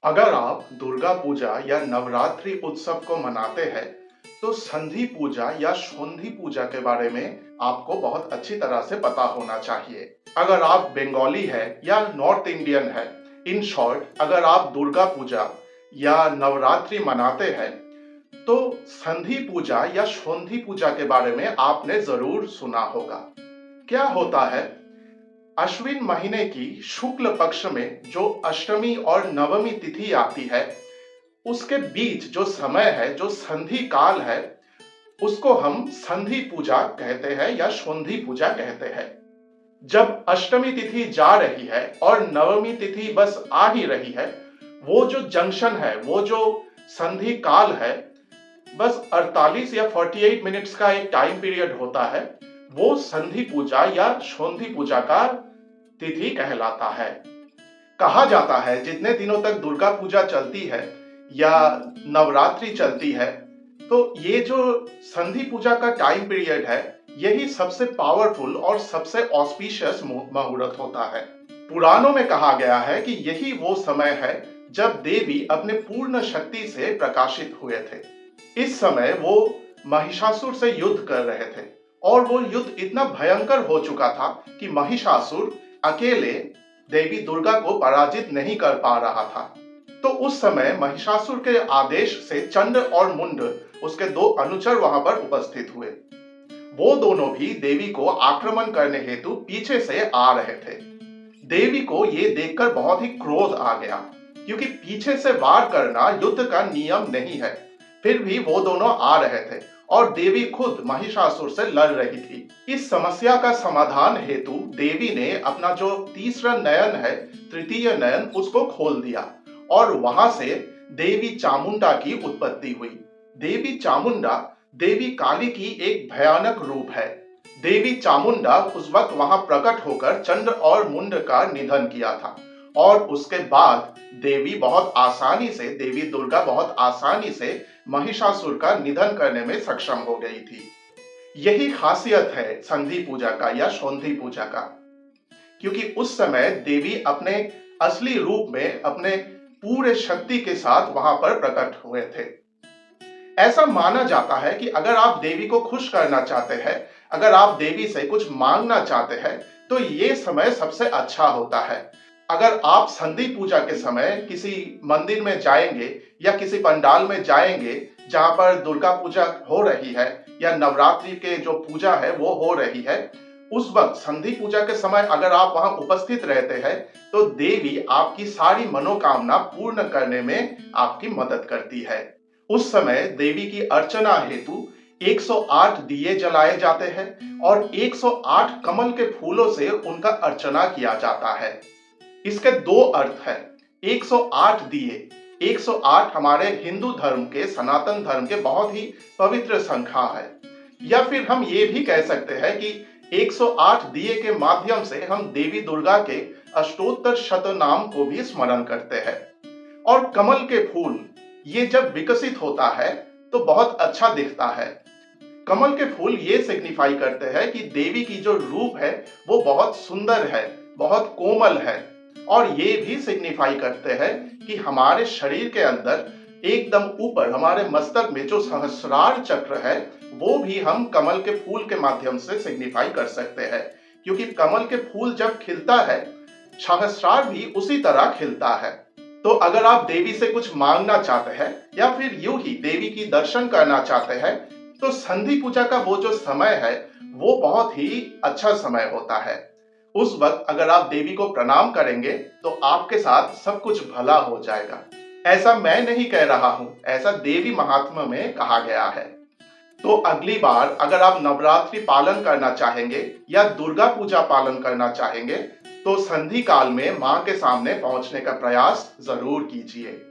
अगर आप दुर्गा पूजा या नवरात्रि उत्सव को मनाते हैं, तो संधि पूजा या शोंधी पूजा के बारे में आपको बहुत अच्छी तरह से पता होना चाहिए। अगर आप बंगाली है या नॉर्थ इंडियन है, इन शॉर्ट अगर आप दुर्गा पूजा या नवरात्रि मनाते हैं, तो संधि पूजा या शोंधी पूजा के बारे में आपने जरूर सुना होगा। क्या होता है? अश्विन महीने की शुक्ल पक्ष में जो अष्टमी और नवमी तिथि आती है, उसके बीच जो समय है, जो संधि काल है, उसको हम संधि पूजा कहते हैं या शोंधी पूजा कहते हैं। जब अष्टमी तिथि जा रही है और नवमी तिथि बस आ ही रही है, वो जो जंक्शन है, वो जो संधि काल है, बस 48 या 48 मिनट्स का एक टाइम पीरियड होता है। वो संधि पूजा या शोंधी पूजा का तिथि कहलाता है। कहा जाता है जितने दिनों तक दुर्गा पूजा चलती है या नवरात्रि चलती है, तो ये जो संधि पूजा का टाइम पीरियड है, यही सबसे पावरफुल और सबसे ऑस्पिशियस मुहूर्त होता है। पुराणों में कहा गया है कि यही वो समय है जब देवी अपने पूर्ण शक्ति से प्रकाशित हुए थे। इस समय वो महिषासुर से युद्ध कर रहे थे और वो युद्ध इतना भयंकर हो चुका था कि महिषासुर अकेले देवी दुर्गा को पराजित नहीं कर पा रहा था। तो उस समय महिषासुर के आदेश से चंड और मुंड, उसके दो अनुचर वहां पर उपस्थित हुए। वो दोनों भी देवी को आक्रमण करने हेतु पीछे से आ रहे थे। देवी को ये देखकर बहुत ही क्रोध आ गया, क्योंकि पीछे से वार करना युद्ध का नियम नहीं है। फिर भी वो दोनों आ रहे थे और देवी खुद महिषासुर से लड़ रही थी। इस समस्या का समाधान हेतु देवी ने अपना जो तीसरा नयन है, तृतीय नयन, उसको खोल दिया और वहां से देवी चामुंडा की उत्पत्ति हुई। देवी चामुंडा देवी काली की एक भयानक रूप है। देवी चामुंडा उस वक्त वहां प्रकट होकर चंड और मुंड का निधन किया था और उसके बाद देवी दुर्गा बहुत आसानी से महिषासुर का निधन करने में सक्षम हो गई थी। यही खासियत है संधि पूजा का या शोंधी पूजा का, क्योंकि उस समय देवी अपने असली रूप में अपने पूरे शक्ति के साथ वहां पर प्रकट हुए थे। ऐसा माना जाता है कि अगर आप देवी को खुश करना चाहते हैं, अगर आप देवी से कुछ मांगना चाहते हैं, तो ये समय सबसे अच्छा होता है। अगर आप संधि पूजा के समय किसी मंदिर में जाएंगे या किसी पंडाल में जाएंगे जहां पर दुर्गा पूजा हो रही है या नवरात्रि के जो पूजा है वो हो रही है, उस वक्त संधि पूजा के समय अगर आप वहां उपस्थित रहते हैं, तो देवी आपकी सारी मनोकामना पूर्ण करने में आपकी मदद करती है। उस समय देवी की अर्चना हेतु 108 दिए जलाए जाते हैं और 108 कमल के फूलों से उनका अर्चना किया जाता है। इसके दो अर्थ है। 108 दिए, 108 हमारे हिंदू धर्म के, सनातन धर्म के बहुत ही पवित्र संख्या है। या फिर हम ये भी कह सकते हैं कि 108 दिए के माध्यम से हम देवी दुर्गा के अष्टोत्तर शतनाम को भी स्मरण करते हैं। और कमल के फूल, ये जब विकसित होता है तो बहुत अच्छा दिखता है। कमल के फूल ये सिग्निफाई करते हैं कि देवी की जो रूप है वो बहुत सुंदर है, बहुत कोमल है। और ये भी सिग्निफाई करते हैं कि हमारे शरीर के अंदर एकदम ऊपर हमारे मस्तक में जो सहस्रार चक्र है, वो भी हम कमल के फूल के माध्यम से सिग्निफाई कर सकते हैं। क्योंकि कमल के फूल जब खिलता है, सहस्रार भी उसी तरह खिलता है। तो अगर आप देवी से कुछ मांगना चाहते हैं या फिर यूं ही देवी की दर्शन करना चाहते हैं, तो संधि पूजा का वो जो समय है वो बहुत ही अच्छा समय होता है। उस वक्त अगर आप देवी को प्रणाम करेंगे तो आपके साथ सब कुछ भला हो जाएगा। ऐसा मैं नहीं कह रहा हूं, ऐसा देवी महात्मा में कहा गया है। तो अगली बार अगर आप नवरात्रि पालन करना चाहेंगे या दुर्गा पूजा पालन करना चाहेंगे, तो संधि काल में मां के सामने पहुंचने का प्रयास जरूर कीजिए।